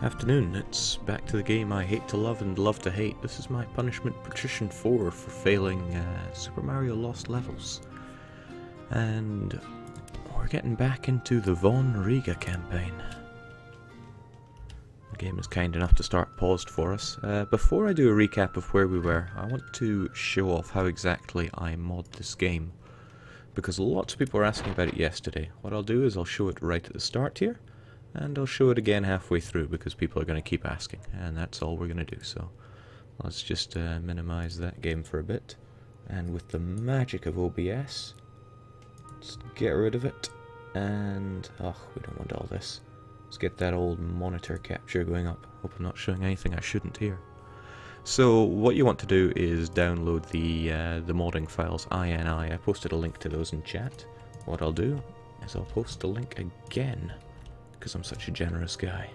Afternoon, it's back to the game I hate to love and love to hate. This is my punishment Patrician 4 for failing Super Mario Lost Levels. And we're getting back into the Von Riga campaign. The game is kind enough to start paused for us. Before I do a recap of where we were, I want to show off how exactly I mod this game. Because lots of people were asking about it yesterday. What I'll do is I'll show it right at the start here. And I'll show it again halfway through because people are going to keep asking, and that's all we're going to do. So let's just minimize that game for a bit, and with the magic of OBS, let's get rid of it, and we don't want all this. Let's get that old monitor capture going up. Hope I'm not showing anything I shouldn't here. So what you want to do is download the modding files INI. I posted a link to those in chat. What I'll do is I'll post the link again, because I'm such a generous guy.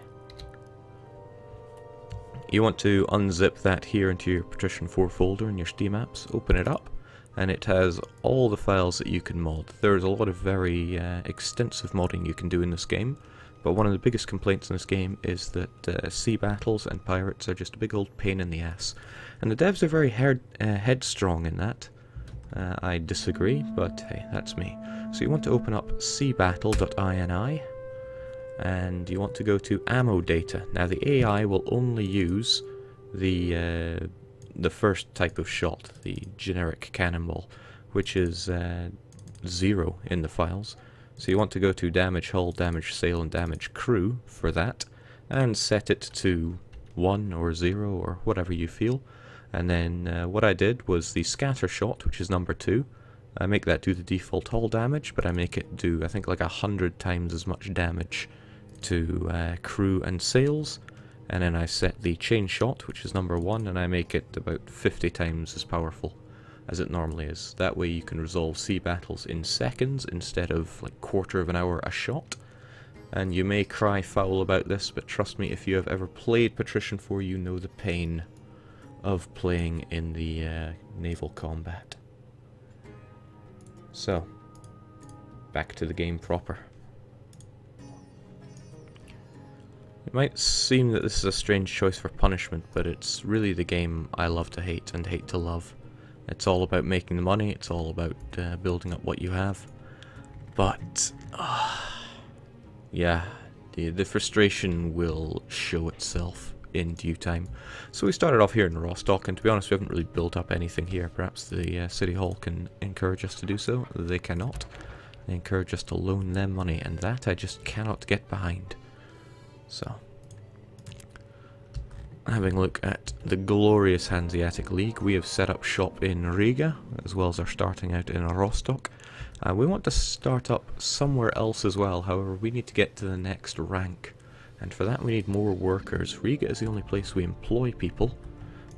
You want to unzip that here into your Patrician 4 folder in your Steam apps, open it up, and it has all the files that you can mod. There's a lot of very extensive modding you can do in this game, but one of the biggest complaints in this game is that sea battles and pirates are just a big old pain in the ass. And the devs are very headstrong in that. I disagree, but hey, that's me. So you want to open up seabattle.ini, and you want to go to ammo data. Now the AI will only use the first type of shot, the generic cannonball, which is 0 in the files. So you want to go to damage hull, damage sail, and damage crew for that, and set it to 1 or 0 or whatever you feel. And then what I did was the scatter shot, which is number 2. I make that do the default hull damage, but I make it do, I think, like 100 times as much damage to crew and sails, and then I set the chain shot, which is number 1, and I make it about 50 times as powerful as it normally is. That way you can resolve sea battles in seconds instead of like quarter of an hour a shot. And you may cry foul about this, but trust me, if you have ever played Patrician 4, you know the pain of playing in the naval combat. So, back to the game proper. It might seem that this is a strange choice for punishment, but it's really the game I love to hate and hate to love. It's all about making the money, it's all about building up what you have. But, yeah, the frustration will show itself in due time. So we started off here in Rostock, and to be honest, we haven't really built up anything here. Perhaps the City Hall can encourage us to do so. They cannot. They encourage us to loan them money, and that I just cannot get behind. So, having a look at the glorious Hanseatic League, we have set up shop in Riga, as well as our starting out in Rostock. We want to start up somewhere else as well, however we need to get to the next rank, and for that we need more workers. Riga is the only place we employ people,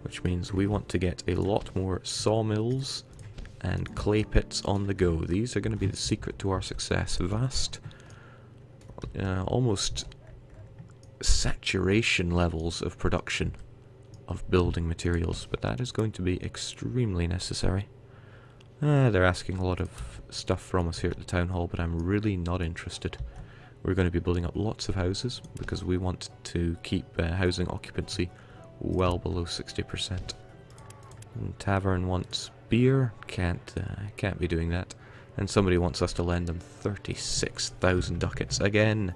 which means we want to get a lot more sawmills and clay pits on the go. These are going to be the secret to our success. Vast, almost saturation levels of production of building materials, but that is going to be extremely necessary. They're asking a lot of stuff from us here at the town hall, but I'm really not interested. We're going to be building up lots of houses because we want to keep housing occupancy well below 60%. And tavern wants beer, can't be doing that, and somebody wants us to lend them 36,000 ducats again.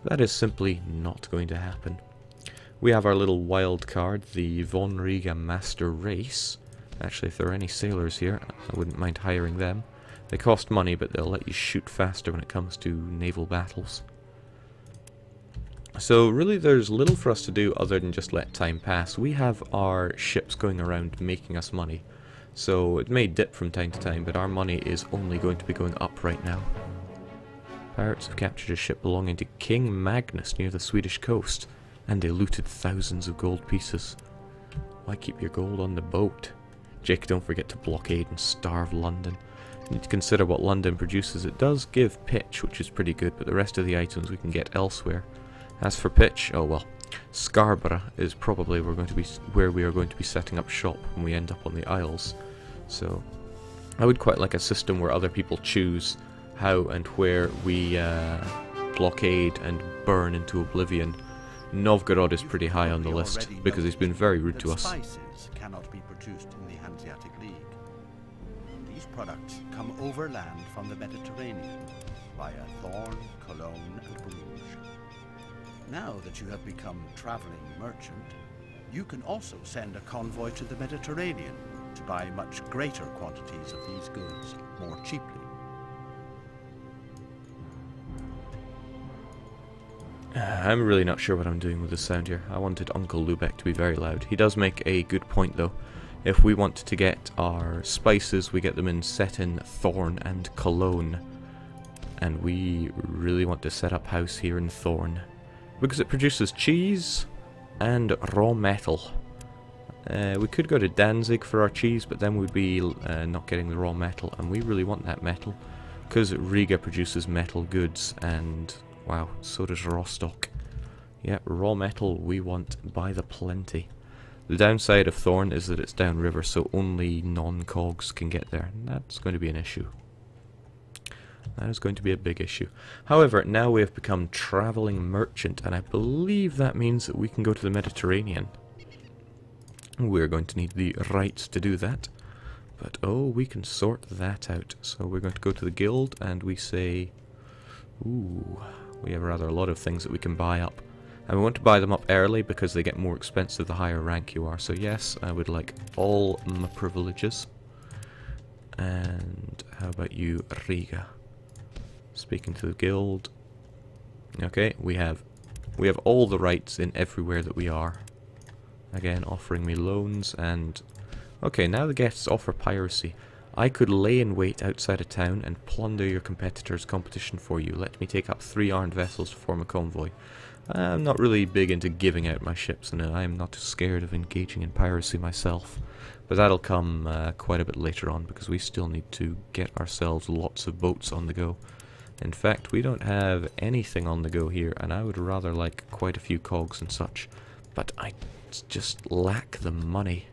That is simply not going to happen. We have our little wild card, the Von Riga Master Race. Actually, if there are any sailors here, I wouldn't mind hiring them. They cost money, but they'll let you shoot faster when it comes to naval battles. So really there's little for us to do other than just let time pass. We have our ships going around making us money. So it may dip from time to time, but our money is only going to be going up right now. Pirates have captured a ship belonging to King Magnus near the Swedish coast, and they looted thousands of gold pieces. Why keep your gold on the boat? Jake, don't forget to blockade and starve London. You need to consider what London produces. It does give pitch, which is pretty good, but the rest of the items we can get elsewhere. As for pitch, oh well, Scarborough is probably where we are going to be setting up shop when we end up on the Isles. So I would quite like a system where other people choose how and where we blockade and burn into oblivion Novgorod is pretty high on the list because he's been very rude to us. Spices cannot be produced in the Hanseatic League. These products come overland from the Mediterranean via Thorn, Cologne, and Bruges. Now that you have become traveling merchant, you can also send a convoy to the Mediterranean to buy much greater quantities of these goods more cheaply. I'm really not sure what I'm doing with the sound here. I wanted Uncle Lubeck to be very loud. He does make a good point though. If we want to get our spices, we get them in Settin, Thorn and Cologne. And we really want to set up house here in Thorn. Because it produces cheese and raw metal. We could go to Danzig for our cheese, but then we'd be not getting the raw metal. And we really want that metal. Because Riga produces metal goods and... wow, so does Rostock. Yeah, raw metal we want by the plenty. The downside of Thorn is that it's downriver, so only non-cogs can get there. And that's going to be an issue. That is going to be a big issue. However, now we have become travelling merchant, and I believe that means that we can go to the Mediterranean. We're going to need the rights to do that. But, oh, we can sort that out. So we're going to go to the guild, and we say... ooh... we have rather a lot of things that we can buy up. And we want to buy them up early because they get more expensive the higher rank you are. So yes, I would like all my privileges. And how about you, Riga? Speaking to the guild. Okay, we have all the rights in everywhere that we are. Again, offering me loans and... okay, now the guests offer piracy. I could lay in wait outside a town and plunder your competitor's competition for you. Let me take up 3 armed vessels to form a convoy. I'm not really big into giving out my ships, and I'm not scared of engaging in piracy myself. But that'll come quite a bit later on, because we still need to get ourselves lots of boats on the go. In fact, we don't have anything on the go here, and I would rather like quite a few cogs and such. But I just lack the money.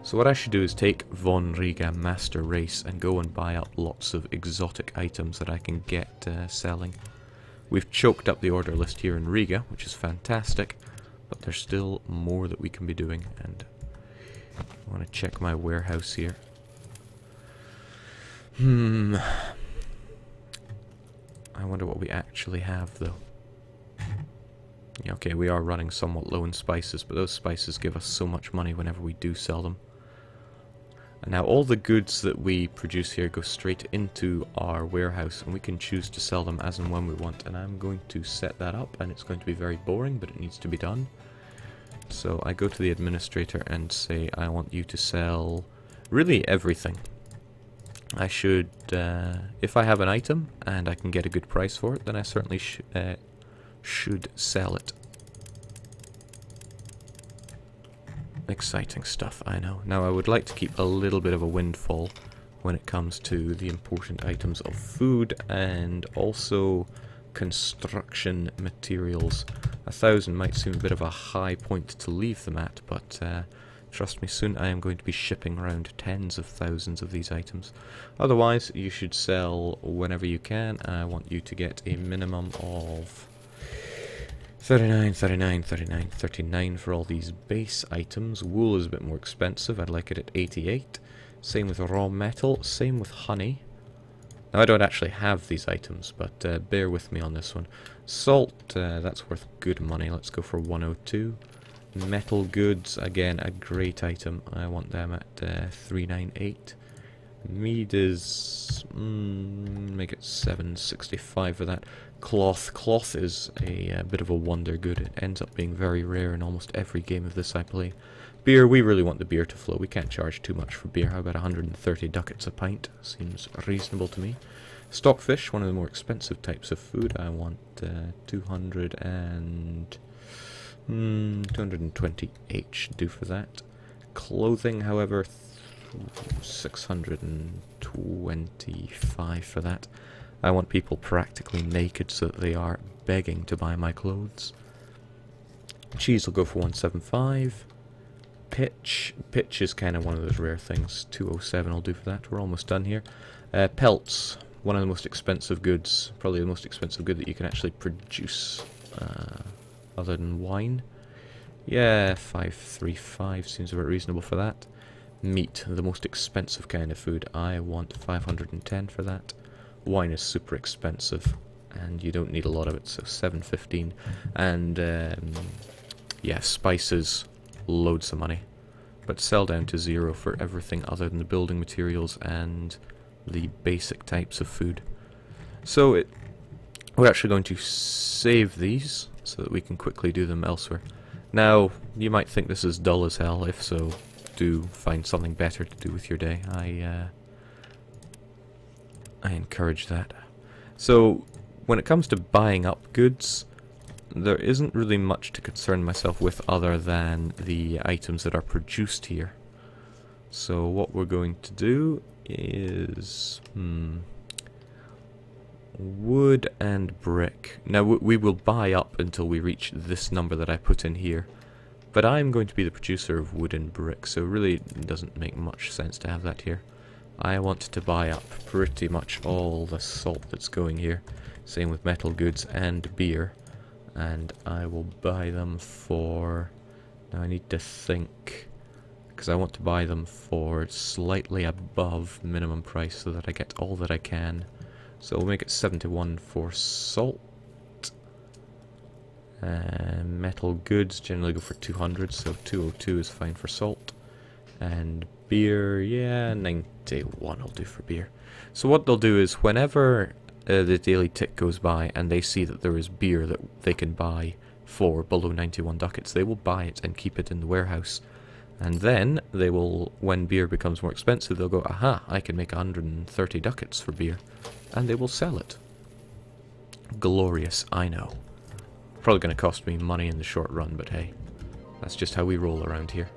So what I should do is take Von Riga Master Race and go and buy up lots of exotic items that I can get selling. We've choked up the order list here in Riga, which is fantastic, but there's still more that we can be doing, and I want to check my warehouse here. I wonder what we actually have, though. Yeah, okay, we are running somewhat low in spices, but those spices give us so much money whenever we do sell them. And now all the goods that we produce here go straight into our warehouse, and we can choose to sell them as and when we want. And I'm going to set that up, and it's going to be very boring, but it needs to be done. So I go to the administrator and say, I want you to sell really everything. I should, if I have an item and I can get a good price for it, then I certainly should sell it. Exciting stuff, I know. Now I would like to keep a little bit of a windfall when it comes to the important items of food and also construction materials. 1,000 might seem a bit of a high point to leave them at, but trust me, soon I am going to be shipping around tens of thousands of these items. Otherwise, you should sell whenever you can. I want you to get a minimum of 39, 39, 39, 39 for all these base items. Wool is a bit more expensive. I'd like it at 88. Same with raw metal. Same with honey. Now, I don't actually have these items, but bear with me on this one. Salt, that's worth good money. Let's go for 102. Metal goods, again, a great item. I want them at 398. Mead is... make it 765 for that. Cloth is a bit of a wonder good. It ends up being very rare in almost every game of this I play. Beer, we really want the beer to flow. We can't charge too much for beer. How about 130 ducats a pint? Seems reasonable to me. Stockfish, one of the more expensive types of food. I want 220 H do for that. Clothing, however, 625 for that. I want people practically naked so that they are begging to buy my clothes. Cheese will go for 175. Pitch is kind of one of those rare things. 207 will do for that. We're almost done here. Pelts, one of the most expensive goods, probably the most expensive good that you can actually produce, other than wine. Yeah, 535 seems about reasonable for that. Meat, the most expensive kind of food. I want 510 for that. Wine is super expensive, and you don't need a lot of it, so 715. And, yeah, spices, loads of money. But sell down to 0 for everything other than the building materials and the basic types of food. So we're actually going to save these so that we can quickly do them elsewhere. Now, you might think this is dull as hell. If so, do find something better to do with your day. I encourage that. So, when it comes to buying up goods, there isn't really much to concern myself with other than the items that are produced here. So what we're going to do is wood and brick. Now we will buy up until we reach this number that I put in here, but I'm going to be the producer of wood and brick, so really it doesn't make much sense to have that here. I want to buy up pretty much all the salt that's going here. Same with metal goods and beer. And I will buy them for... Now I need to think, because I want to buy them for slightly above minimum price so that I get all that I can. So we'll make it 71 for salt. Metal goods generally go for 200, so 202 is fine for salt. And beer, yeah, 91 will do for beer. So what they'll do is whenever the daily tick goes by and they see that there is beer that they can buy for below 91 ducats, they will buy it and keep it in the warehouse. And then they will, when beer becomes more expensive, they'll go, aha, I can make 130 ducats for beer. And they will sell it. Glorious, I know. Probably going to cost me money in the short run, but hey, that's just how we roll around here.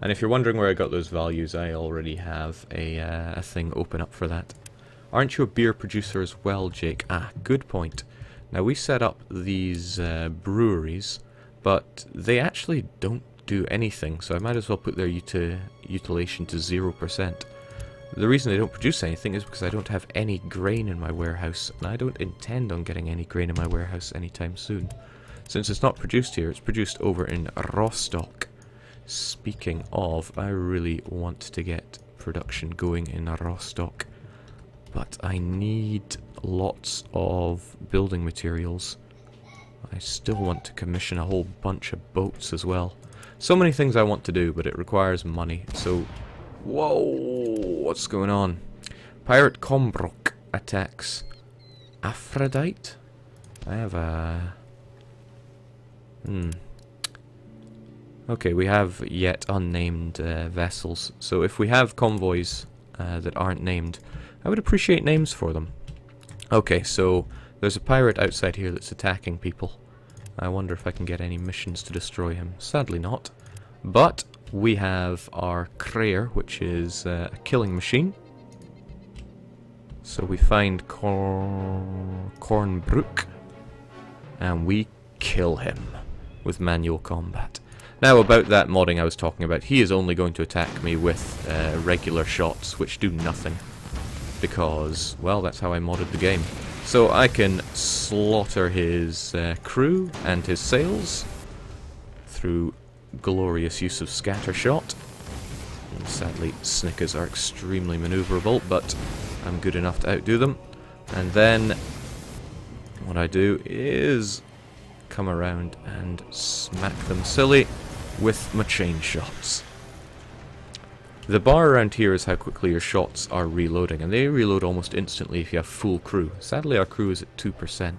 And if you're wondering where I got those values, I already have a thing open up for that. Aren't you a beer producer as well, Jake? Ah, good point. Now, we set up these breweries, but they actually don't do anything, so I might as well put their utilization to 0%. The reason they don't produce anything is because I don't have any grain in my warehouse, and I don't intend on getting any grain in my warehouse anytime soon. Since it's not produced here, it's produced over in Rostock. Speaking of, I really want to get production going in Rostock. But I need lots of building materials. I still want to commission a whole bunch of boats as well. So many things I want to do, but it requires money. So, whoa, what's going on? Pirate Combrok attacks Aphrodite? I have a... Okay, we have yet unnamed vessels. So if we have convoys that aren't named, I would appreciate names for them. Okay, so there's a pirate outside here that's attacking people. I wonder if I can get any missions to destroy him. Sadly not. But we have our Krayer, which is a killing machine. So we find Kornbrook, and we kill him with manual combat. Now, about that modding I was talking about, he is only going to attack me with regular shots, which do nothing. Because, well, that's how I modded the game. So I can slaughter his crew and his sails through glorious use of scattershot. And sadly, Snickers are extremely maneuverable, but I'm good enough to outdo them. And then what I do is come around and smack them silly with my chain shots. The bar around here is how quickly your shots are reloading, and they reload almost instantly if you have full crew. Sadly, our crew is at 2%.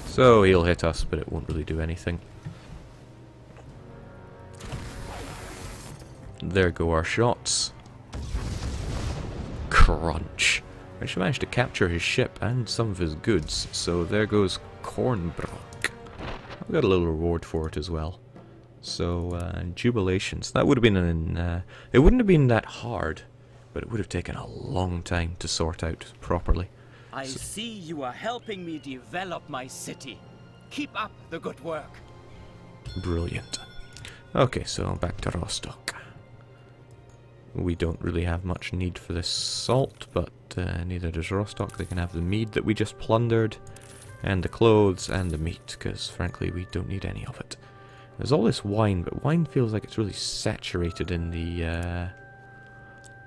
So he'll hit us, but it won't really do anything. There go our shots. Crunch. I actually managed to capture his ship and some of his goods, so there goes Kornbrook. I got a little reward for it as well. So, jubilations. That would have been it wouldn't have been that hard, but it would have taken a long time to sort out properly. I see you are helping me develop my city. Keep up the good work. Brilliant. Okay, so back to Rostock. We don't really have much need for this salt, but neither does Rostock. They can have the mead that we just plundered, and the clothes, and the meat, because frankly we don't need any of it. There's all this wine, but wine feels like it's really saturated in the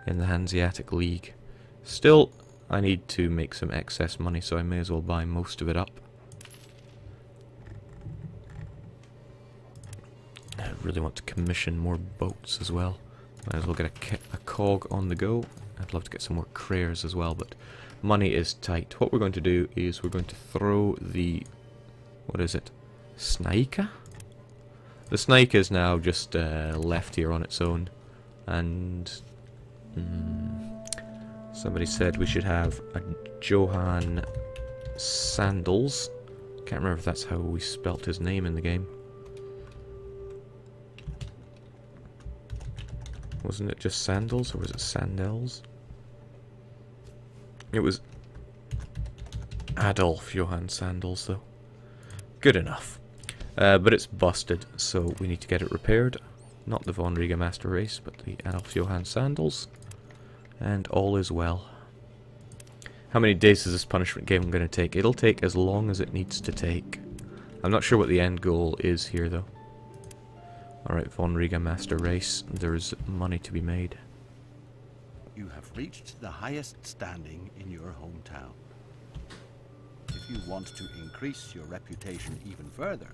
Hanseatic League. Still, I need to make some excess money, so I may as well buy most of it up. I really want to commission more boats as well. Might as well get a cog on the go. I'd love to get some more crayers as well, but money is tight. What we're going to do is we're going to throw the... what is it? Snaika? The Snaika is now just left here on its own. And... somebody said we should have a Johann Sandals. Can't remember if that's how we spelt his name in the game. Wasn't it just Sandals, or was it Sandels? It was Adolf Johann Sandals, though. Good enough. But it's busted, so we need to get it repaired. Not the Von Riga Master Race, but the Adolf Johann Sandals. And all is well. How many days is this punishment game going to take? It'll take as long as it needs to take. I'm not sure what the end goal is here, though. Alright, Von Riga Master Race. There's money to be made. You have reached the highest standing in your hometown. If you want to increase your reputation even further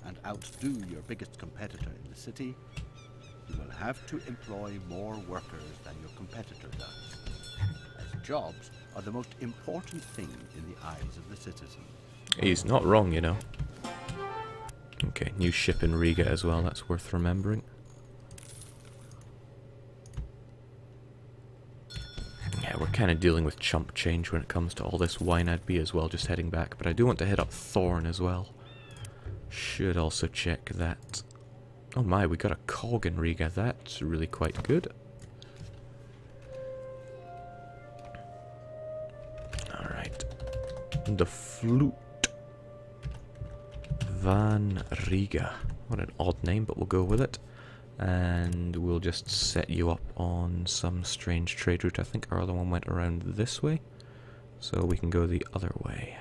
and outdo your biggest competitor in the city, you will have to employ more workers than your competitor does, as jobs are the most important thing in the eyes of the citizen. He's not wrong, you know. Okay, new ship in Riga as well, that's worth remembering. Yeah, we're kind of dealing with chump change when it comes to all this wine. I'd be as well just heading back, but I do want to hit up Thorn as well. Should also check that. Oh my, we got a cog in Riga, that's really quite good. Alright. The flute. Van Riga. What an odd name, but we'll go with it. And we'll just set you up on some strange trade route. I think our other one went around this way, so we can go the other way.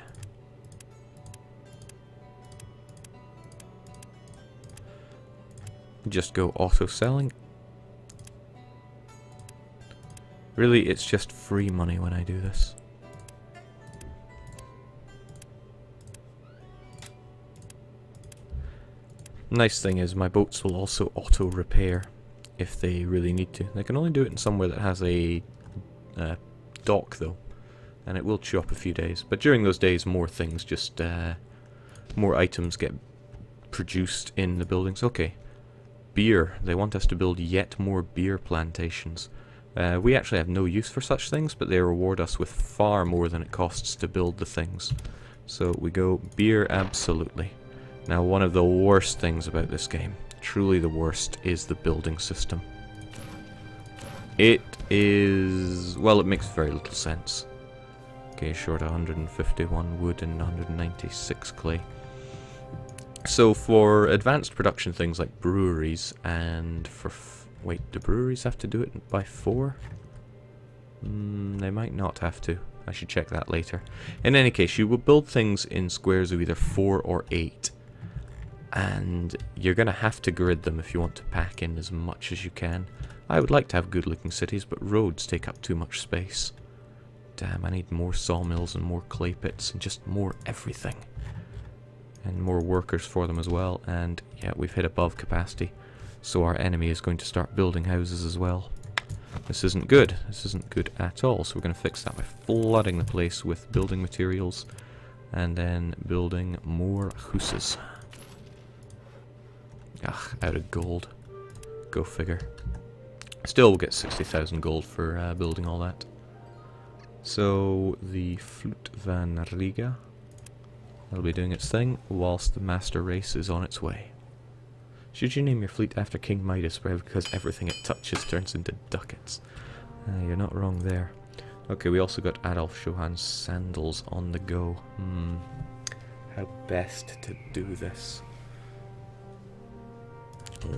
Just go auto selling. Really, it's just free money when I do this. Nice thing is my boats will also auto repair if they really need to. They can only do it in somewhere that has a dock though, and it will chew up a few days. But during those days, more things just more items get produced in the buildings. Okay, beer. They want us to build yet more beer plantations. We actually have no use for such things, but they reward us with far more than it costs to build the things. So we go beer, absolutely. Now, one of the worst things about this game, truly the worst, is the building system. It is... well, it makes very little sense. Okay, short 151 wood and 196 clay. So for advanced production things like breweries and for... wait, do breweries have to do it by 4? They might not have to. I should check that later. In any case, you will build things in squares of either 4 or 8. And you're going to have to grid them if you want to pack in as much as you can. I would like to have good looking cities, but roads take up too much space. Damn, I need more sawmills and more clay pits and just more everything. And more workers for them as well. And yeah, we've hit above capacity. So our enemy is going to start building houses as well. This isn't good. This isn't good at all. So we're going to fix that by flooding the place with building materials. And then building more houses. Ugh, out of gold. Go figure. Still, we'll get 60,000 gold for building all that. So, the Flute Van Riga will be doing its thing, whilst the Master Race is on its way. Should you name your fleet after King Midas, because everything it touches turns into ducats? You're not wrong there. Okay, we also got Adolf Johann Sandals on the go. How best to do this?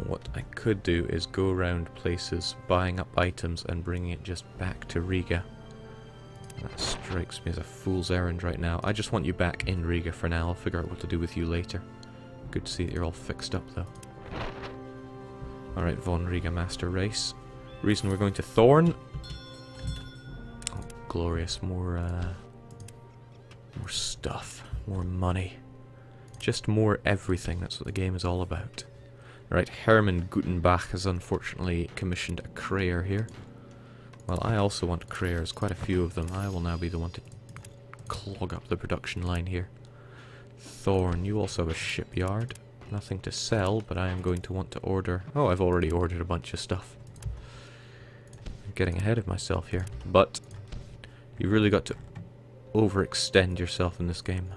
What I could do is go around places, buying up items and bringing it just back to Riga. That strikes me as a fool's errand right now. I just want you back in Riga for now. I'll figure out what to do with you later. Good to see that you're all fixed up though. Alright, Von Riga Master Race. Reason we're going to Thorn. Oh, glorious. More stuff. More money. Just more everything. That's what the game is all about. Right, Hermann Gutenbach has unfortunately commissioned a Krayer here. Well, I also want Krayers, quite a few of them. I will now be the one to clog up the production line here. Thorn, you also have a shipyard. Nothing to sell, but I am going to want to order... Oh, I've already ordered a bunch of stuff. I'm getting ahead of myself here. But you really got to overextend yourself in this game.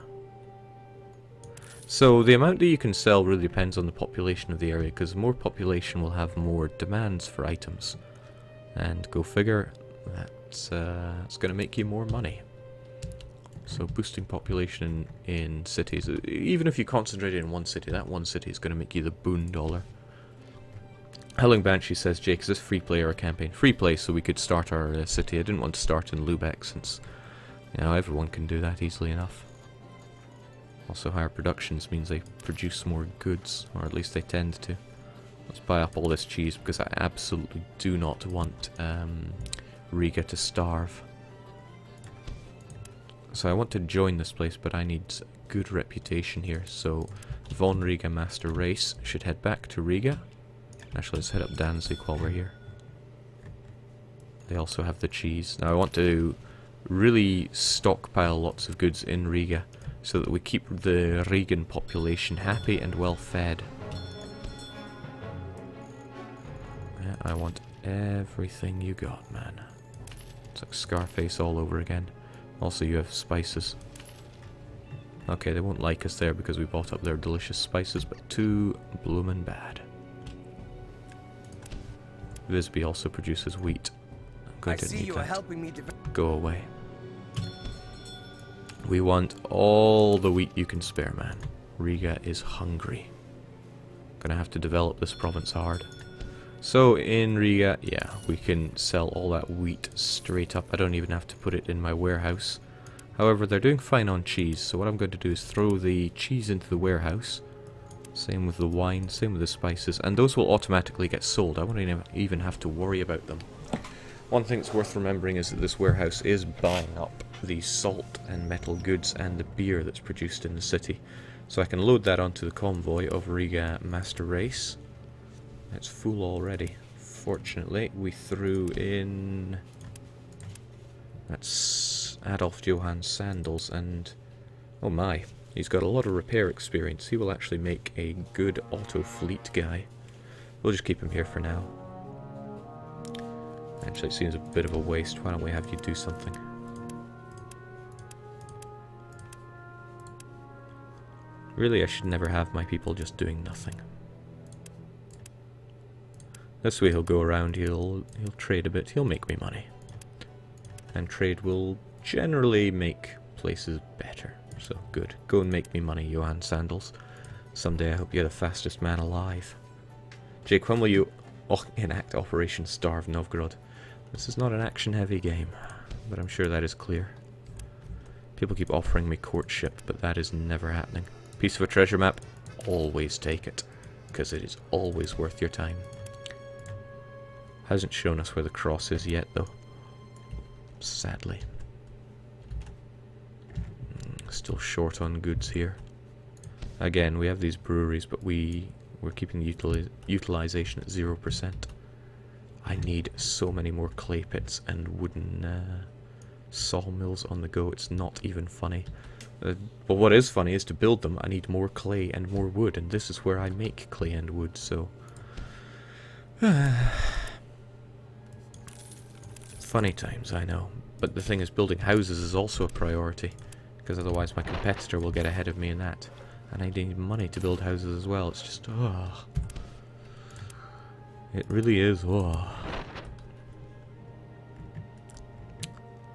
So the amount that you can sell really depends on the population of the area, because more population will have more demands for items. And go figure, it's going to make you more money. So boosting population in cities, even if you concentrate in one city, that one city is going to make you the boon dollar. Howling Banshee says, Jake, is this free play or a campaign? Free play, so we could start our city. I didn't want to start in Lubeck since, you know, everyone can do that easily enough. Also, higher productions means they produce more goods, or at least they tend to. Let's buy up all this cheese because I absolutely do not want Riga to starve. So I want to join this place, but I need good reputation here. So Von Riga Master Race should head back to Riga. Actually, let's head up Danzig while we're here. They also have the cheese. Now I want to really stockpile lots of goods in Riga, so that we keep the Rigan population happy and well fed. Yeah, I want everything you got, man. It's like Scarface all over again. Also, you have spices. Okay, they won't like us there because we bought up their delicious spices, but too bloomin' bad. Visby also produces wheat. I'm going to need that. Helping me Go away. We want all the wheat you can spare, man. Riga is hungry. Gonna have to develop this province hard. So in Riga, yeah, we can sell all that wheat straight up. I don't even have to put it in my warehouse. However, they're doing fine on cheese, so what I'm going to do is throw the cheese into the warehouse. Same with the wine, same with the spices, and those will automatically get sold. I won't even have to worry about them. One thing that's worth remembering is that this warehouse is buying up the salt and metal goods and the beer that's produced in the city. So I can load that onto the convoy of Riga Master Race. It's full already. Fortunately, we threw in... That's Adolf Johann Sandals, and... Oh my, he's got a lot of repair experience. He will actually make a good auto fleet guy. We'll just keep him here for now. Actually, it seems a bit of a waste. Why don't we have you do something? Really, I should never have my people just doing nothing. This way he'll go around, he'll trade a bit, he'll make me money. And trade will generally make places better. So, good. Go and make me money, Johann Sandals. Someday I hope you're the fastest man alive. Jake, when will you enact Operation Starve Novgorod? This is not an action-heavy game, but I'm sure that is clear. People keep offering me courtship, but that is never happening. Piece of a treasure map, always take it, because it is always worth your time. Hasn't shown us where the cross is yet, though. Sadly. Still short on goods here. Again, we have these breweries, but we're keeping the utilization at 0%. I need so many more clay pits and wooden sawmills on the go. It's not even funny. But what is funny is to build them, I need more clay and more wood, and this is where I make clay and wood, so... Funny times, I know. But the thing is, building houses is also a priority, because otherwise my competitor will get ahead of me in that. And I need money to build houses as well. It's just, oh. It really is, oh.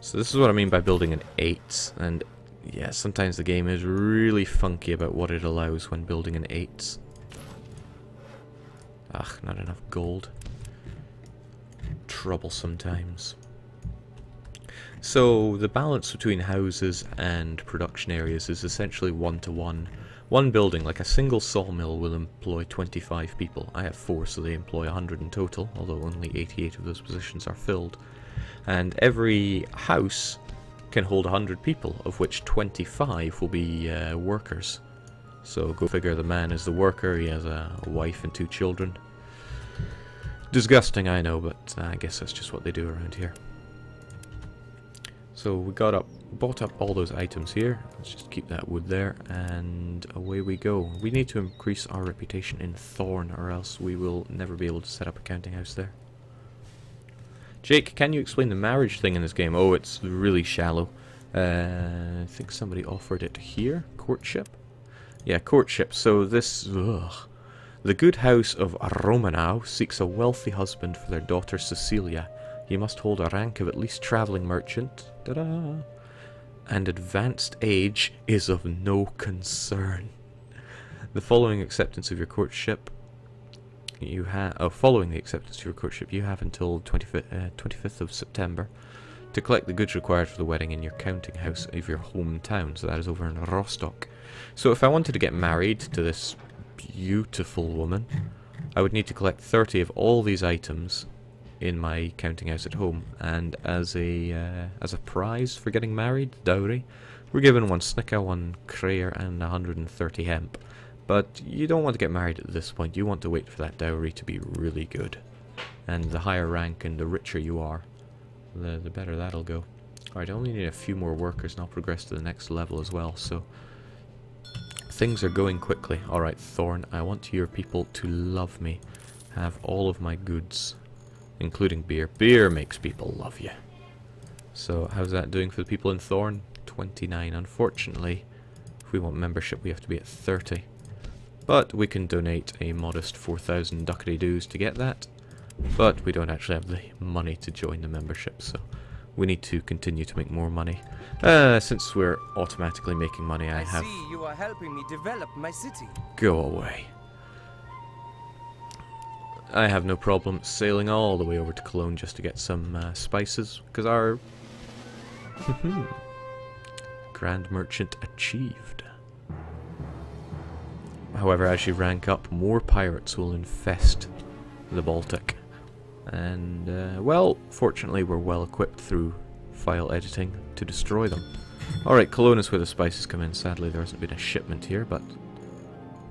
So this is what I mean by building an 8, and yeah, sometimes the game is really funky about what it allows when building an 8. Ugh, not enough gold. Troublesome times. So the balance between houses and production areas is essentially 1-to-1. One building, like a single sawmill, will employ 25 people. I have 4, so they employ 100 in total, although only 88 of those positions are filled. And every house can hold 100 people, of which 25 will be workers. So go figure, the man is the worker, he has a wife and 2 children. Disgusting, I know, but I guess that's just what they do around here. So we bought up all those items here. Let's just keep that wood there, and away we go. We need to increase our reputation in Thorn, or else we will never be able to set up a counting house there. Jake, can you explain the marriage thing in this game? Oh, it's really shallow. I think somebody offered it here. Courtship? Yeah, courtship. So this... Ugh. The good house of Romanau seeks a wealthy husband for their daughter Cecilia. He must hold a rank of at least travelling merchant. Ta-da! And advanced age is of no concern. The following acceptance of your courtship... following the acceptance of your courtship, you have until 25th of September to collect the goods required for the wedding in your counting house of your hometown. So that is over in Rostock. So if I wanted to get married to this beautiful woman, I would need to collect 30 of all these items in my counting house at home, and as a prize for getting married, dowry, we're given 1 snicker, 1 crayer, and 130 hemp. But you don't want to get married at this point. You want to wait for that dowry to be really good, and the higher rank and the richer you are, the better that'll go. Alright, I only need a few more workers and I'll progress to the next level as well, so things are going quickly. Alright, Thorn, I want your people to love me, have all of my goods, including beer. Beer makes people love you. So how's that doing for the people in Thorn? 29. Unfortunately, if we want membership, we have to be at 30. But we can donate a modest 4,000 ducats dues to get that. But we don't actually have the money to join the membership, so we need to continue to make more money. Since we're automatically making money, I have... see you are helping me develop my city. Go away. I have no problem sailing all the way over to Cologne just to get some spices, because our Grand Merchant achieved. However, as you rank up, more pirates will infest the Baltic. And, well, fortunately we're well equipped through file editing to destroy them. Alright, Cologne is where the spices come in. Sadly, there hasn't been a shipment here, but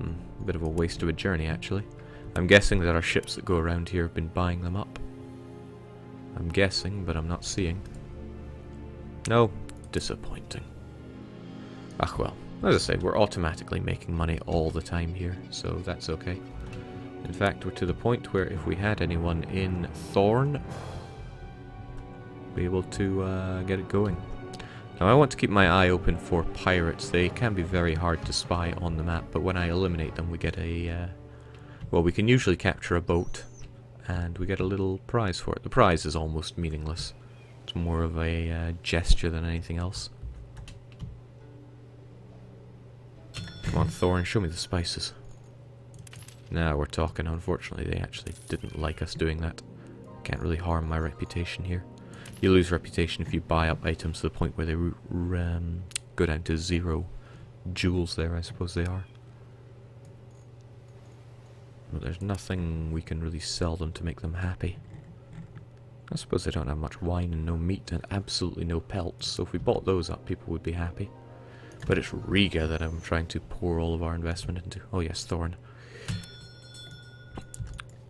a bit of a waste of a journey, actually. I'm guessing that our ships that go around here have been buying them up. I'm guessing, but I'm not seeing. No, disappointing. Ah well, as I said, we're automatically making money all the time here, so that's okay. In fact, we're to the point where if we had anyone in Thorn, be able to get it going. Now I want to keep my eye open for pirates. They can be very hard to spy on the map, but when I eliminate them we get a... well, we can usually capture a boat, and we get a little prize for it. The prize is almost meaningless. It's more of a gesture than anything else. Come on, Thorn, show me the spices. Now we're talking. Unfortunately, they actually didn't like us doing that. Can't really harm my reputation here. You lose reputation if you buy up items to the point where they go down to 0 jewels there, I suppose they are. But there's nothing we can really sell them to make them happy. I suppose they don't have much wine and no meat and absolutely no pelts, so if we bought those up, people would be happy. But it's Riga that I'm trying to pour all of our investment into. Oh yes, Thorn.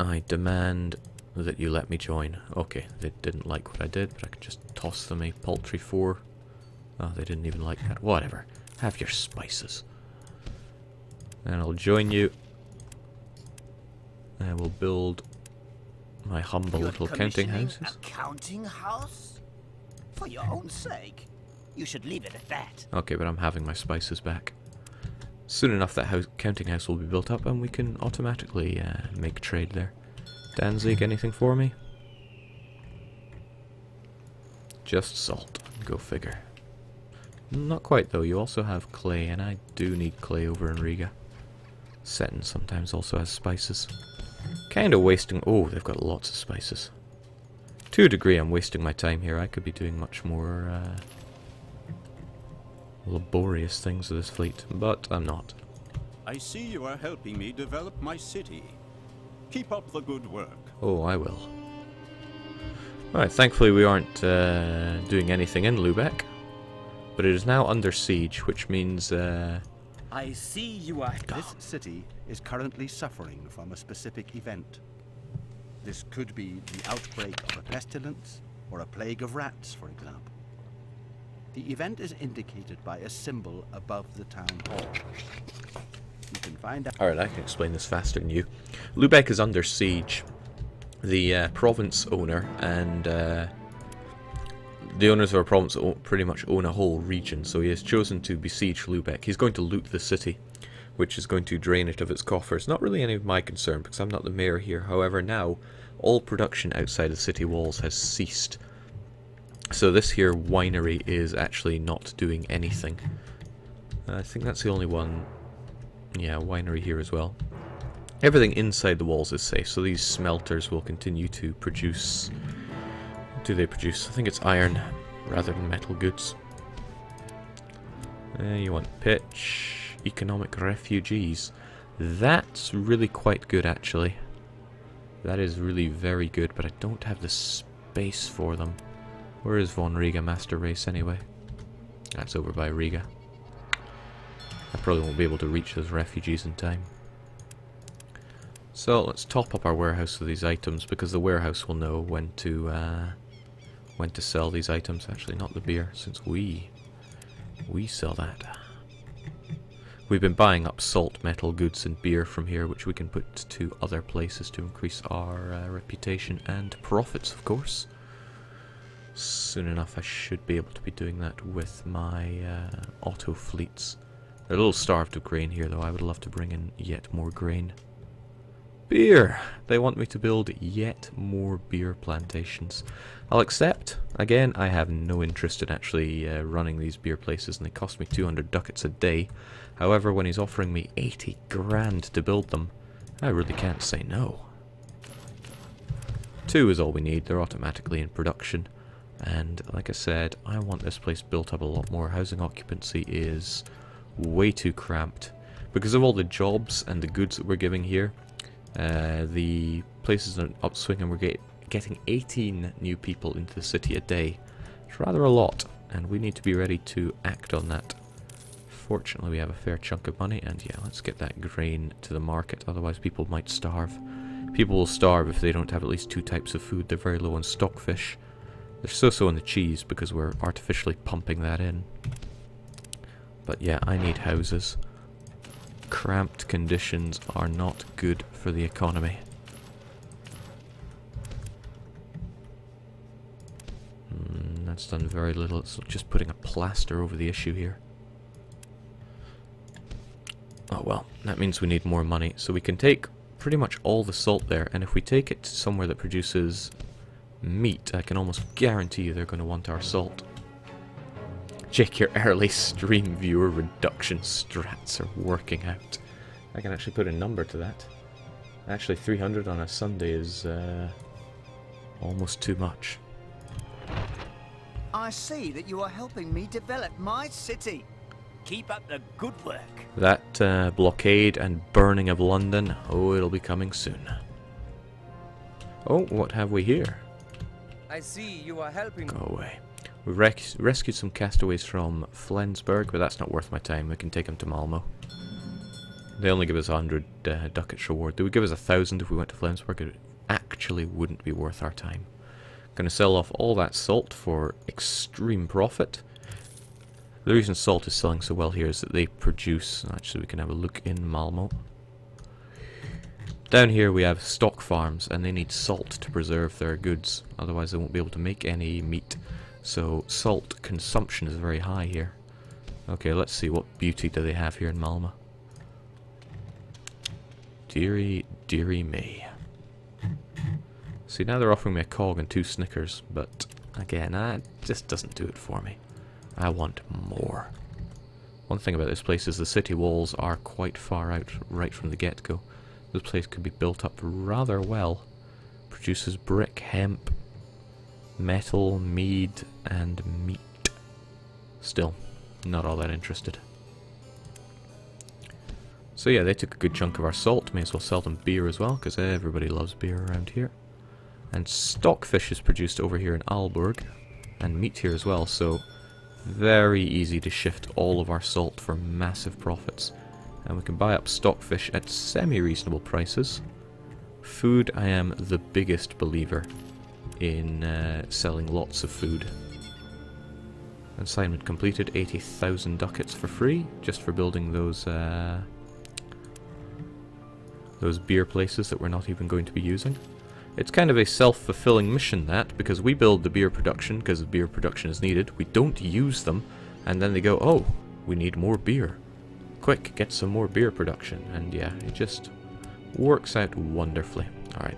I demand that you let me join. Okay, they didn't like what I did, but I can just toss them a paltry 4. Oh, they didn't even like that. Whatever. Have your spices. And I'll join you. I will build my humble little counting houses. A counting house? For your own sake. You should leave it at that. Okay, but I'm having my spices back. Soon enough that counting house will be built up and we can automatically make trade there. Danzig, anything for me? Just salt. Go figure. Not quite though, you also have clay, and I do need clay over in Riga. Seton sometimes also has spices. Kind of wasting... Oh, they've got lots of spices. To a degree, I'm wasting my time here. I could be doing much more laborious things with this fleet, but I'm not. I see you are helping me develop my city. Keep up the good work. Oh, I will. Alright, thankfully we aren't doing anything in Lubeck, but it is now under siege, which means... I see you are... This city is currently suffering from a specific event. This could be the outbreak of a pestilence or a plague of rats, for example. The event is indicated by a symbol above the town hall. You can find out... Alright, I can explain this faster than you. Lubeck is under siege. The province owner and the owners of our province pretty much own a whole region, so he has chosen to besiege Lubeck. He's going to loot the city, which is going to drain it of its coffers. Not really any of my concern, because I'm not the mayor here. However, now, all production outside the city walls has ceased. So this here winery is actually not doing anything. I think that's the only one. Yeah, winery here as well. Everything inside the walls is safe, so these smelters will continue to produce... What do they produce? I think it's iron, rather than metal goods. You want pitch, economic refugees. That's really quite good, actually. That is really very good, but I don't have the space for them. Where is Von Riga Master Race, anyway? That's over by Riga. I probably won't be able to reach those refugees in time. So let's top up our warehouse with these items, because the warehouse will know when to sell these items. Actually, not the beer, since we sell that. We've been buying up salt, metal goods, and beer from here, which we can put to other places to increase our reputation and profits, of course. Soon enough, I should be able to be doing that with my auto fleets. They're a little starved of grain here, though. I would love to bring in yet more grain. Beer! They want me to build yet more beer plantations. I'll accept. Again, I have no interest in actually running these beer places, and they cost me 200 ducats a day. However, when he's offering me 80 grand to build them, I really can't say no. 2 is all we need. They're automatically in production. And like I said, I want this place built up a lot more. Housing occupancy is way too cramped. Because of all the jobs and the goods that we're giving here, the place is an upswing, and we're getting 18 new people into the city a day. It's rather a lot, and we need to be ready to act on that. Fortunately, we have a fair chunk of money, and yeah, let's get that grain to the market, otherwise people might starve. People will starve if they don't have at least 2 types of food. They're very low on stockfish. They're so-so on the cheese, because we're artificially pumping that in. But yeah, I need houses. Cramped conditions are not good for the economy. That's done very little. It's just putting a plaster over the issue here. Oh well, that means we need more money. So we can take pretty much all the salt there, and if we take it to somewhere that produces meat, I can almost guarantee you they're going to want our salt. Check your early stream viewer reduction strats are working out. I can actually put a number to that. Actually, 300 on a Sunday is almost too much. I see that you are helping me develop my city. Keep up the good work. That blockade and burning of London, oh, it'll be coming soon. Oh, what have we here? I see you are helping me. Go away. We rescued some castaways from Flensburg, but that's not worth my time. We can take them to Malmo. They only give us 100 ducats reward. They would give us 1,000 if we went to Flensburg. It actually wouldn't be worth our time. Going to sell off all that salt for extreme profit. The reason salt is selling so well here is that they produce... Actually, we can have a look in Malmo. Down here we have stock farms, and they need salt to preserve their goods. Otherwise they won't be able to make any meat. So salt consumption is very high here. Okay, let's see, what beauty do they have here in Malmo? Dearie, dearie me. See, now they're offering me a cog and 2 Snickers, but again, that just doesn't do it for me. I want more. One thing about this place is the city walls are quite far out right from the get-go. This place could be built up rather well. Produces brick, hemp, metal, mead, and meat. Still, not all that interested. So yeah, they took a good chunk of our salt. May as well sell them beer as well, because everybody loves beer around here. And stockfish is produced over here in Aalborg, and meat here as well, so very easy to shift all of our salt for massive profits. And we can buy up stockfish at semi-reasonable prices. Food, I am the biggest believer in selling lots of food. Assignment completed, 80,000 ducats for free, just for building those beer places that we're not even going to be using. It's kind of a self-fulfilling mission, that, because we build the beer production because the beer production is needed, we don't use them, and then they go, oh, we need more beer. Quick, get some more beer production. And yeah, it just works out wonderfully. Alright.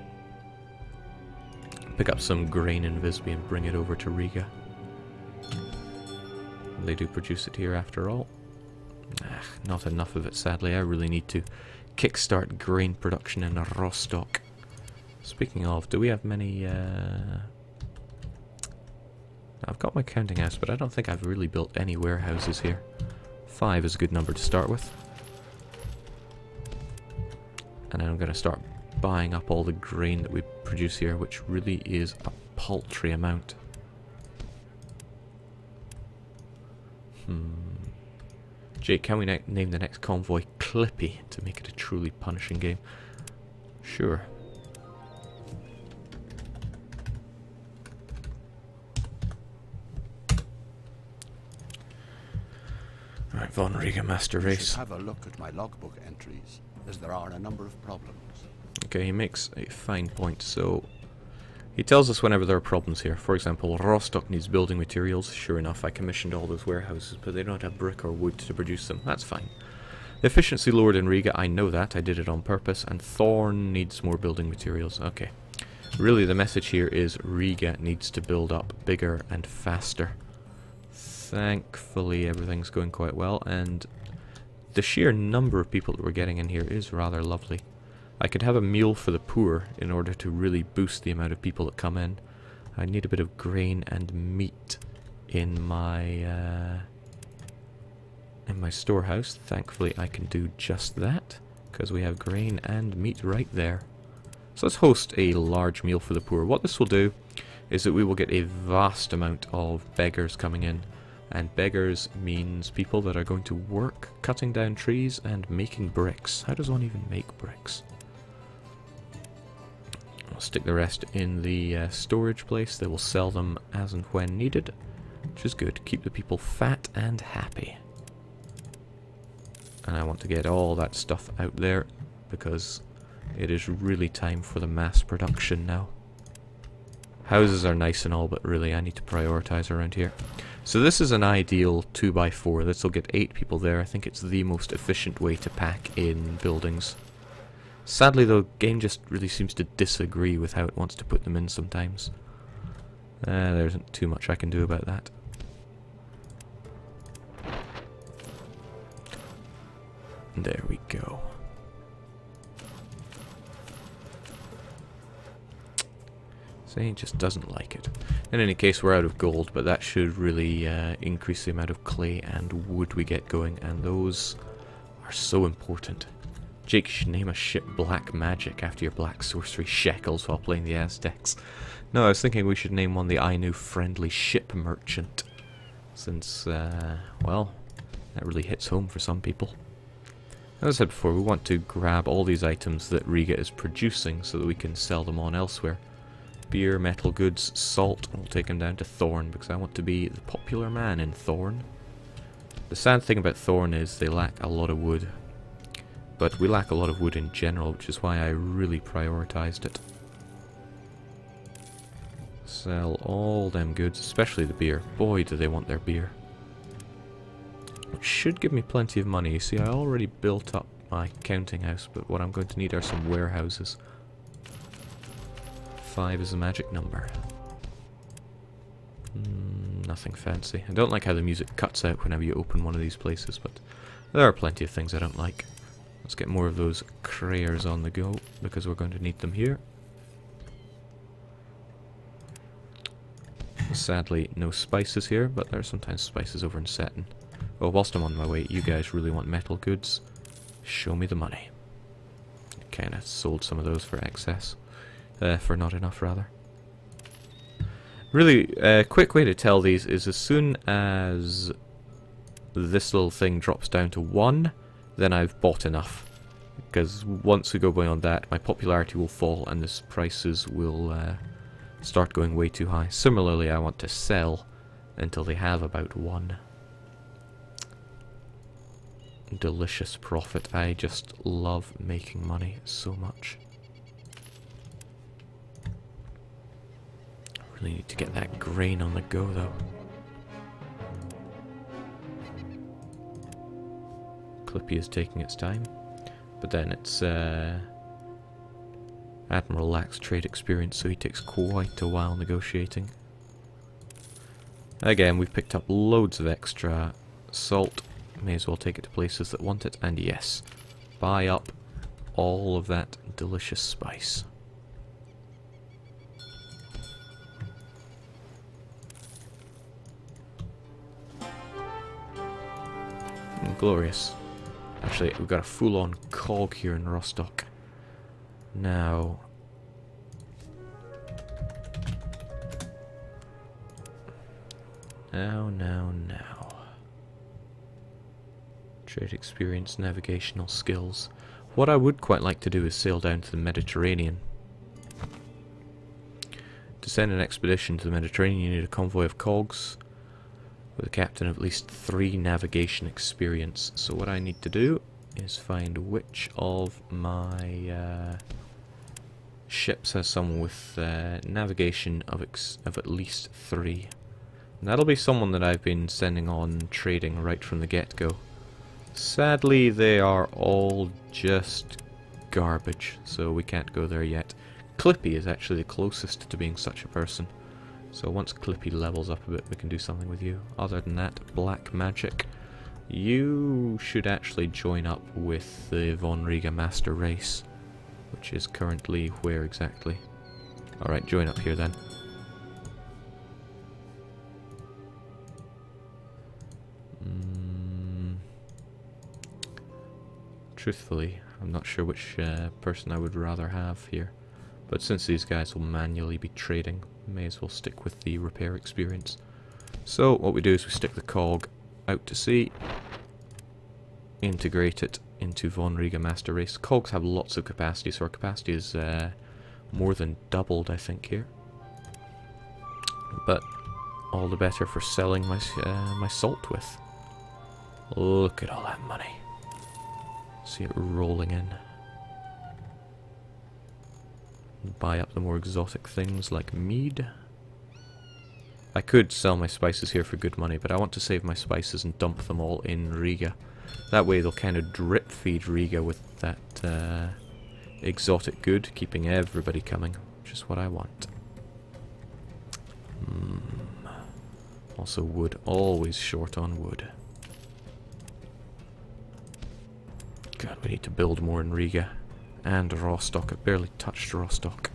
Pick up some grain in Visby and bring it over to Riga. They do produce it here after all. Not enough of it, sadly. I really need to kickstart grain production in Rostock. Speaking of, do we have many... I've got my counting house, but I don't think I've really built any warehouses here. 5 is a good number to start with. And then I'm going to start buying up all the grain that we produce here, which really is a paltry amount. Jake, can we name the next convoy Clippy to make it a truly punishing game? Sure. Alright, Von Riga Master Race. Have a look at my logbook entries, as there are a number of problems. Okay, he makes a fine point. So he tells us whenever there are problems here. For example, Rostock needs building materials. Sure enough, I commissioned all those warehouses, but they don't have brick or wood to produce them. That's fine. Efficiency lowered in Riga, I know that. I did it on purpose. And Thorn needs more building materials. Okay. Really, the message here is Riga needs to build up bigger and faster. Thankfully, everything's going quite well, and the sheer number of people that we're getting in here is rather lovely. I could have a meal for the poor in order to really boost the amount of people that come in. I need a bit of grain and meat in my storehouse. Thankfully, I can do just that, because we have grain and meat right there. So let's host a large meal for the poor. What this will do is that we will get a vast amount of beggars coming in. And beggars means people that are going to work cutting down trees and making bricks. How does one even make bricks? I'll stick the rest in the storage place. They will sell them as and when needed, which is good. Keep the people fat and happy. And I want to get all that stuff out there because it is really time for the mass production now. Houses are nice and all, but really I need to prioritize around here. So this is an ideal 2x4. This will get 8 people there. I think it's the most efficient way to pack in buildings. Sadly though, the game just really seems to disagree with how it wants to put them in sometimes. There isn't too much I can do about that. There we go. He just doesn't like it. In any case, we're out of gold, but that should really increase the amount of clay and wood we get going, and those are so important. Jake, you should name a ship Black Magic after your black sorcery shekels while playing the Aztecs. No, I was thinking we should name one the Ainu Friendly Ship Merchant, since, well, that really hits home for some people. As I said before, we want to grab all these items that Riga is producing so that we can sell them on elsewhere. Beer, metal goods, salt, and we'll take them down to Thorn because I want to be the popular man in Thorn. The sad thing about Thorn is they lack a lot of wood. But we lack a lot of wood in general, which is why I really prioritized it. Sell all them goods, especially the beer. Boy, do they want their beer. Which should give me plenty of money. You see, I already built up my counting house, but what I'm going to need are some warehouses. 5 is a magic number. Nothing fancy. I don't like how the music cuts out whenever you open one of these places, but there are plenty of things I don't like. Let's get more of those crayers on the go, because we're going to need them here. Sadly, no spices here, but there are sometimes spices over in Seton. Oh, whilst I'm on my way, you guys really want metal goods? Show me the money. Kinda sold some of those for excess. For not enough, rather. Really, a quick way to tell these is as soon as this little thing drops down to 1, then I've bought enough. Because once we go beyond that, my popularity will fall and the prices will start going way too high. Similarly, I want to sell until they have about 1. Delicious profit. I just love making money so much. Really need to get that grain on the go, though. Clippy is taking its time, but then it's Admiral lacks trade experience, so he takes quite a while negotiating. Again, we've picked up loads of extra salt. May as well take it to places that want it, and yes, buy up all of that delicious spice. Glorious. Actually, we've got a full-on cog here in Rostock. Now... Now. Trade experience, navigational skills. What I would quite like to do is sail down to the Mediterranean. To send an expedition to the Mediterranean, you need a convoy of cogs with a captain of at least 3 navigation experience. So what I need to do is find which of my ships has someone with navigation of at least 3. And that'll be someone that I've been sending on trading right from the get-go. Sadly, they are all just garbage, so we can't go there yet. Clippy is actually the closest to being such a person. So once Clippy levels up a bit, we can do something with you. Other than that, Black Magic. You should actually join up with the Von Riga Master Race, which is currently where exactly? Alright, join up here then. Truthfully, I'm not sure which person I would rather have here. But since these guys will manually be trading, may as well stick with the repair experience. So what we do is we stick the cog out to sea, integrate it into Von Riga Master Race. Cogs have lots of capacity, so our capacity is more than doubled, I think, here. But all the better for selling my my salt with. Look at all that money. See it rolling in. Buy up the more exotic things like mead. I could sell my spices here for good money, but I want to save my spices and dump them all in Riga. That way they'll kind of drip feed Riga with that exotic good, keeping everybody coming, which is what I want. Also wood, always short on wood. God, we need to build more in Riga. And Rostock. I barely touched Rostock.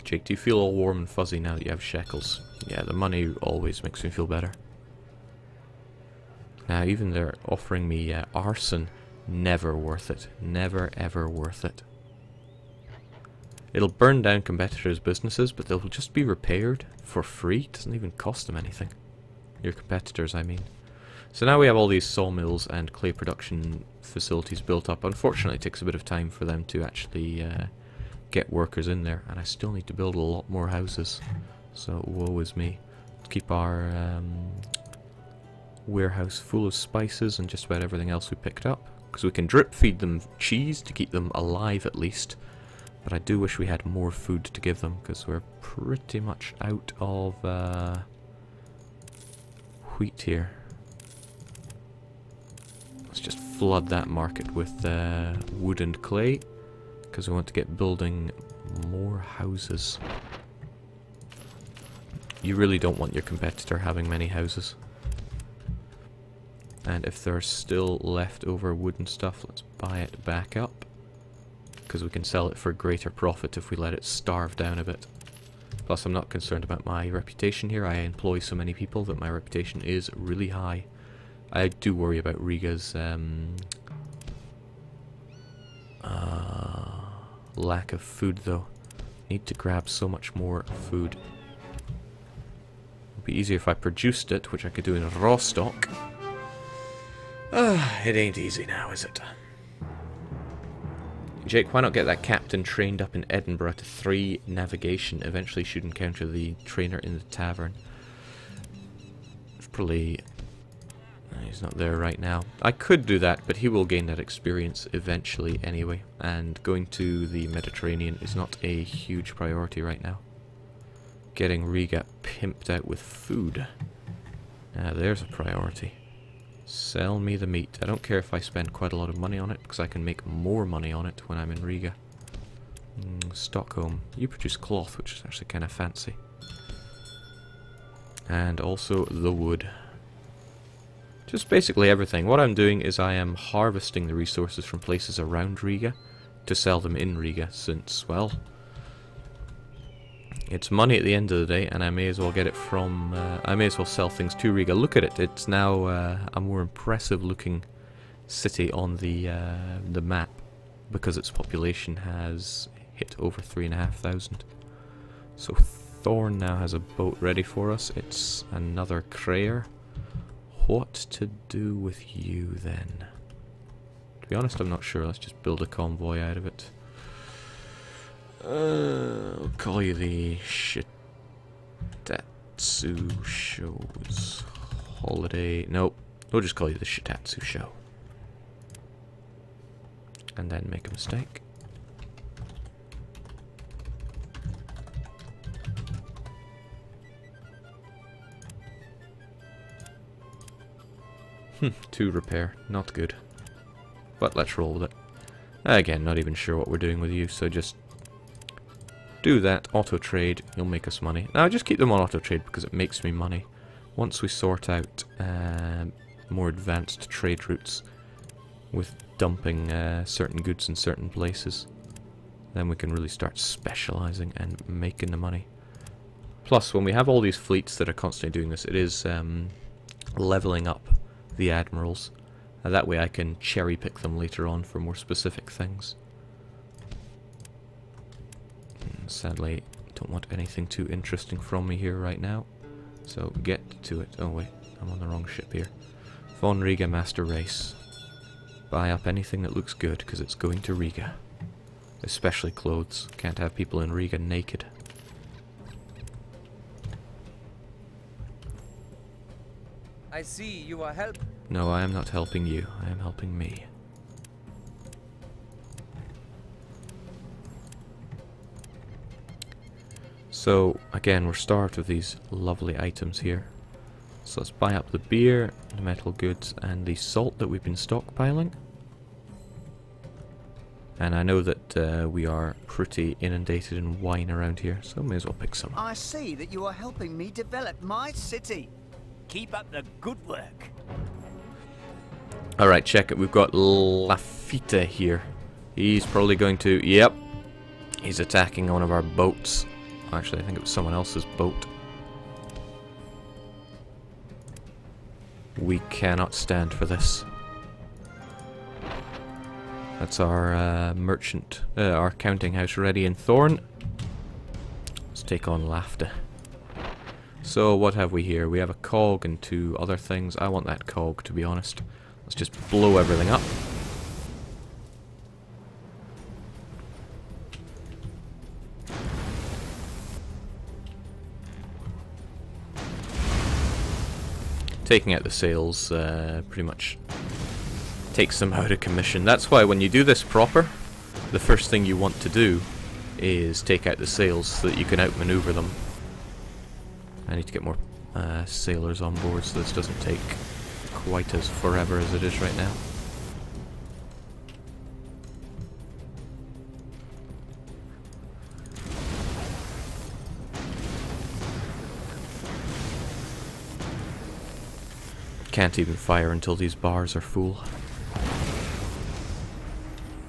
Jake, do you feel all warm and fuzzy now that you have shekels? Yeah, the money always makes me feel better. Now, even they're offering me arson. Never worth it. Never ever worth it. It'll burn down competitors' businesses, but they'll just be repaired for free. It doesn't even cost them anything. Your competitors, I mean. So now we have all these sawmills and clay production facilities built up. Unfortunately, it takes a bit of time for them to actually get workers in there, and I still need to build a lot more houses. So woe is me. Let's keep our warehouse full of spices and just about everything else we picked up, because we can drip feed them cheese to keep them alive at least. But I do wish we had more food to give them, because we're pretty much out of wheat here. Let's just flood that market with wood and clay, because we want to get building more houses. You really don't want your competitor having many houses. And if there's still leftover wooden stuff, let's buy it back up. Because we can sell it for greater profit if we let it starve down a bit. Plus I'm not concerned about my reputation here. I employ so many people that my reputation is really high. I do worry about Riga's lack of food though. Need to grab so much more food. It would be easier if I produced it, which I could do in raw stock. It ain't easy now, is it? Jake, why not get that captain trained up in Edinburgh to 3 navigation? Eventually should encounter the trainer in the tavern. It's probably... he's not there right now. I could do that, but he will gain that experience eventually anyway. And going to the Mediterranean is not a huge priority right now. Getting Riga pimped out with food. There's a priority. Sell me the meat. I don't care if I spend quite a lot of money on it, because I can make more money on it when I'm in Riga. Stockholm. You produce cloth, which is actually kind of fancy. And also the wood. Just basically everything. What I'm doing is I am harvesting the resources from places around Riga to sell them in Riga, since, well, it's money at the end of the day, and I may as well get it from... I may as well sell things to Riga. Look at it. It's now a more impressive looking city on the map, because its population has hit over 3,500. So Thorn now has a boat ready for us. It's another Crayer. What to do with you then? To be honest, I'm not sure. Let's just build a convoy out of it. I'll call you the Shitatsu Show's Holiday. Nope, we'll just call you the Shitatsu Show. And then make a mistake. To repair, not good. But let's roll with it. Again, not even sure what we're doing with you, so just do that, auto trade, you'll make us money. Now just keep them on auto trade because it makes me money. Once we sort out more advanced trade routes with dumping certain goods in certain places, then we can really start specializing and making the money. Plus, when we have all these fleets that are constantly doing this, it is leveling up the admirals. That way I can cherry pick them later on for more specific things. Sadly, don't want anything too interesting from me here right now. So get to it. Oh wait, I'm on the wrong ship here. Von Riga Master Race. Buy up anything that looks good, because it's going to Riga. Especially clothes. Can't have people in Riga naked. I see you are help. No, I am not helping you. I am helping me. So, again, we're starved of these lovely items here. So let's buy up the beer, the metal goods, and the salt that we've been stockpiling. And I know that we are pretty inundated in wine around here, so may as well pick some. I see that you are helping me develop my city. Keep up the good work. Alright, check it. We've got Lafitte here. He's probably going to... Yep. He's attacking one of our boats. Actually, I think it was someone else's boat. We cannot stand for this. That's our merchant, our counting house ready in Thorn. Let's take on Lafta. So what have we here? We have a cog and 2 other things. I want that cog, to be honest. Let's just blow everything up. Taking out the sails pretty much takes them out of commission. That's why when you do this proper, the first thing you want to do is take out the sails so that you can outmaneuver them. I need to get more sailors on board so this doesn't take quite as forever as it is right now. can't even fire until these bars are full.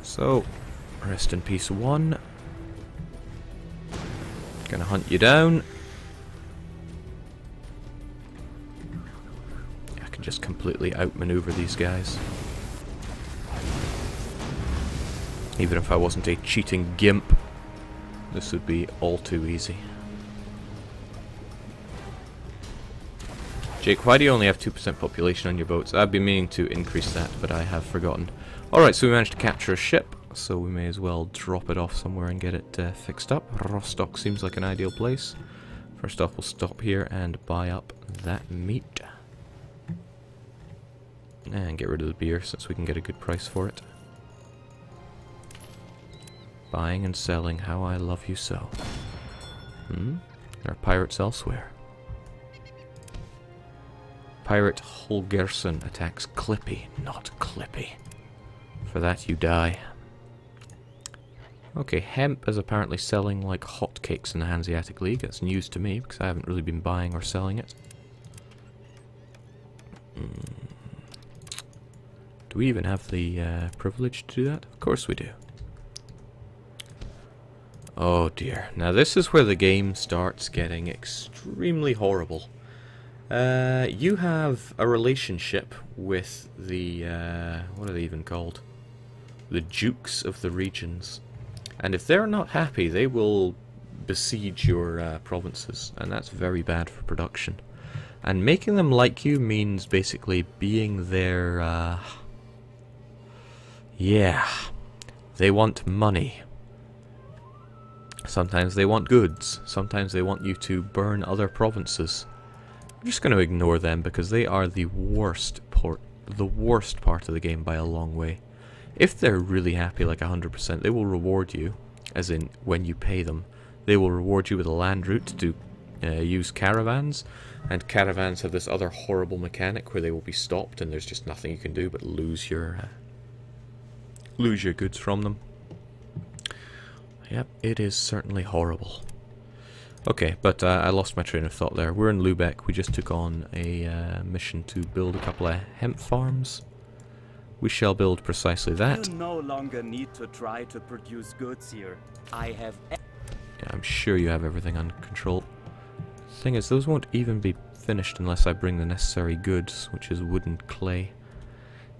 So, rest in peace, one. Gonna hunt you down. I can just completely outmaneuver these guys. Even if I wasn't a cheating gimp, this would be all too easy. Jake, why do you only have 2% population on your boats? I've been meaning to increase that, but I have forgotten. Alright, so we managed to capture a ship, so we may as well drop it off somewhere and get it fixed up. Rostock seems like an ideal place. First off, we'll stop here and buy up that meat. And get rid of the beer, since we can get a good price for it. Buying and selling, how I love you so. There are pirates elsewhere. Pirate Holgerson attacks Clippy, not Clippy. For that you die. Okay, hemp is apparently selling like hotcakes in the Hanseatic League. That's news to me, because I haven't really been buying or selling it. Do we even have the privilege to do that? Of course we do. Oh dear. Now this is where the game starts getting extremely horrible. You have a relationship with the, what are they even called? The Dukes of the regions. And if they're not happy, they will besiege your provinces, and that's very bad for production. And making them like you means basically being their, yeah, they want money. Sometimes they want goods, sometimes they want you to burn other provinces. I'm just going to ignore them because they are the worst part of the game by a long way. If they're really happy, like 100%, they will reward you, as in when you pay them. They will reward you with a land route to use caravans, and caravans have this other horrible mechanic where they will be stopped and there's just nothing you can do but lose your goods from them. Yep, it is certainly horrible. Okay, but I lost my train of thought there. We're in Lubeck. We just took on a mission to build a couple of hemp farms. We shall build precisely that. You no longer need to try to produce goods here. I have... Yeah, I'm sure you have everything under control. Thing is, those won't even be finished unless I bring the necessary goods, which is wood and clay.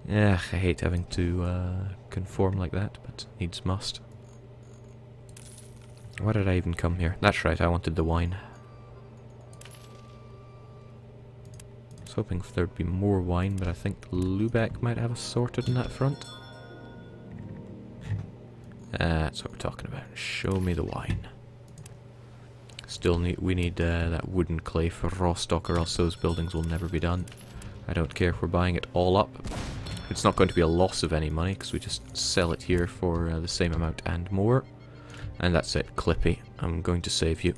Yeah, I hate having to conform like that, but needs must. Why did I even come here? That's right, I wanted the wine. I was hoping there'd be more wine, but I think Lubeck might have us sorted in that front. That's what we're talking about. Show me the wine. Still we need that wood and clay for Rostock, or else those buildings will never be done. I don't care if we're buying it all up. It's not going to be a loss of any money, because we just sell it here for the same amount and more. And that's it, Clippy. I'm going to save you.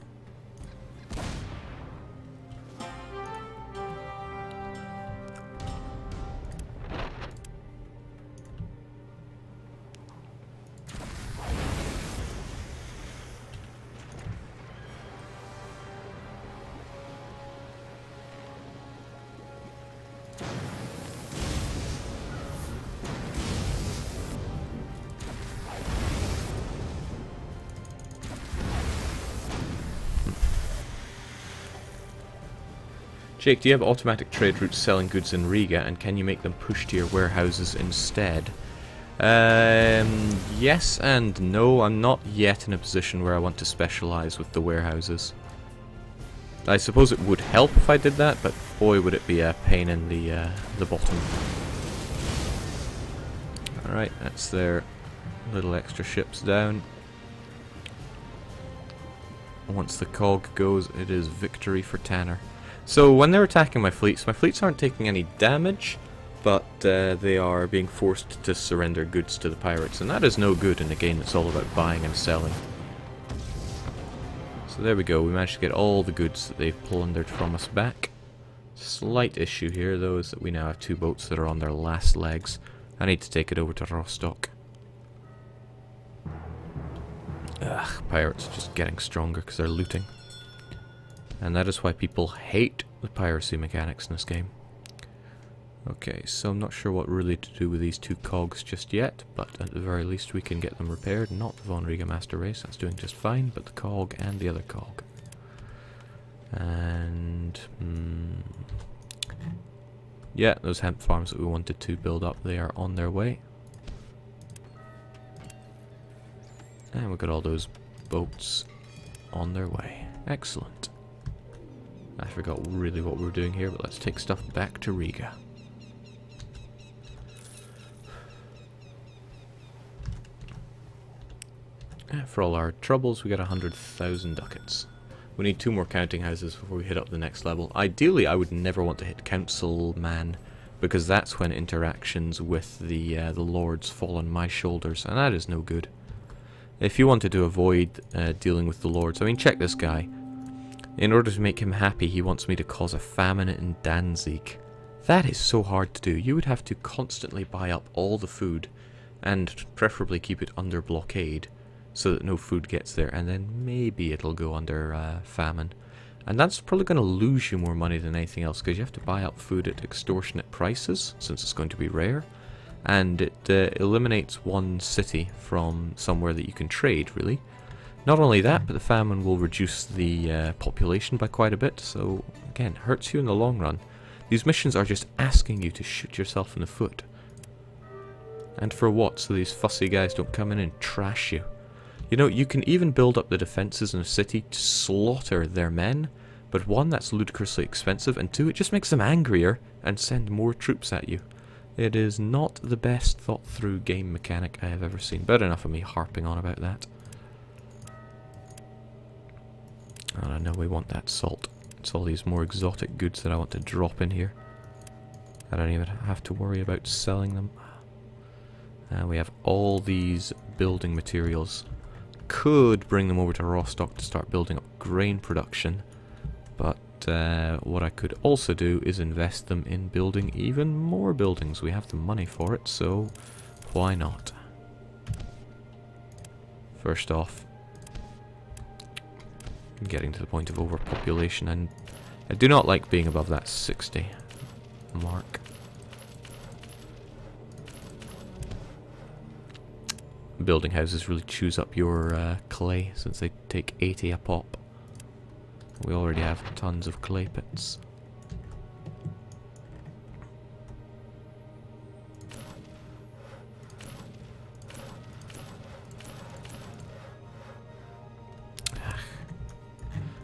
Jake, do you have automatic trade routes selling goods in Riga, and can you make them push to your warehouses instead? Yes and no. I'm not yet in a position where I want to specialize with the warehouses. I suppose it would help if I did that, but boy would it be a pain in the bottom. Alright, that's their little extra ships down. Once the cog goes, it is victory for Tanner. So when they're attacking my fleets aren't taking any damage, but they are being forced to surrender goods to the pirates, and that is no good in a game that's all about buying and selling. So there we go, we managed to get all the goods that they've plundered from us back. Slight issue here though is that we now have two boats that are on their last legs. I need to take it over to Rostock. Ugh, pirates are just getting stronger because they're looting. And that is why people hate the piracy mechanics in this game. Okay, so I'm not sure what really to do with these two cogs just yet, but at the very least we can get them repaired. Not the Von Riga Master Race, that's doing just fine, but the cog and the other cog. And... yeah, those hemp farms that we wanted to build up, they are on their way. And we've got all those boats on their way. Excellent. I forgot really what we were doing here, but let's take stuff back to Riga. For all our troubles, we got 100,000 ducats. We need 2 more counting houses before we hit up the next level. Ideally, I would never want to hit councilman, because that's when interactions with the lords fall on my shoulders, and that is no good. If you wanted to avoid dealing with the lords, I mean, check this guy. In order to make him happy, he wants me to cause a famine in Danzig. That is so hard to do. You would have to constantly buy up all the food, and preferably keep it under blockade, so that no food gets there, and then maybe it'll go under famine. And that's probably going to lose you more money than anything else, because you have to buy up food at extortionate prices, since it's going to be rare. And it eliminates one city from somewhere that you can trade, really. Not only that, but the famine will reduce the population by quite a bit, so again, hurts you in the long run. These missions are just asking you to shoot yourself in the foot. And for what? So these fussy guys don't come in and trash you. You know, you can even build up the defences in a city to slaughter their men, but 1, that's ludicrously expensive, and 2, it just makes them angrier and send more troops at you. It is not the best thought through game mechanic I have ever seen, but enough of me harping on about that. And I know we want that salt. It's all these more exotic goods that I want to drop in here. I don't even have to worry about selling them. And we have all these building materials. Could bring them over to Rostock to start building up grain production, but what I could also do is invest them in building even more buildings. We have the money for it, so why not? First off, I'm getting to the point of overpopulation, and I do not like being above that 60 mark. Building houses really chews up your clay, since they take 80 a pop. We already have tons of clay pits.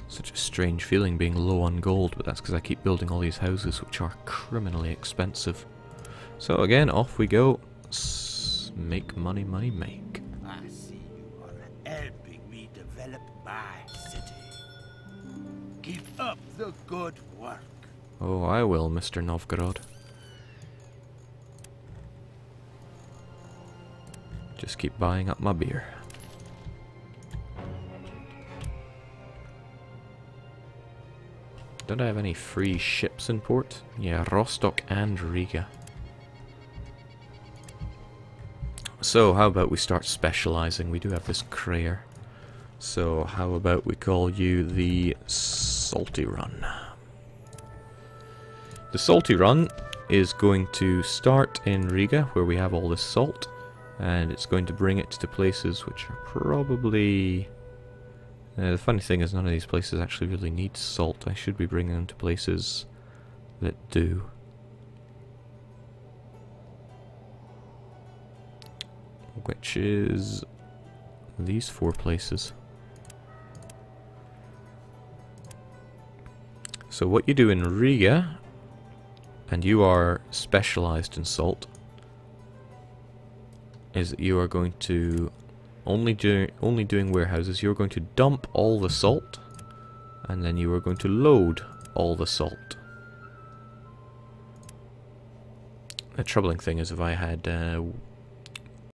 Such a strange feeling being low on gold, but that's because I keep building all these houses which are criminally expensive. So again, off we go. Make money, money, make. I see you are helping me develop my city. Keep up the good work. Oh, I will, Mr. Novgorod. Just keep buying up my beer. Don't I have any free ships in port? Yeah, Rostock and Riga. So, how about we start specializing? We do have this Crayer. So, how about we call you the Salty Run? The Salty Run is going to start in Riga, where we have all this salt, and it's going to bring it to places which are probably... the funny thing is, none of these places actually really need salt. I should be bringing them to places that do. Which is these 4 places. So what you do in Riga, and you are specialized in salt, is that you are going to only doing warehouses. You're going to dump all the salt, and then you are going to load all the salt. The troubling thing is, if I had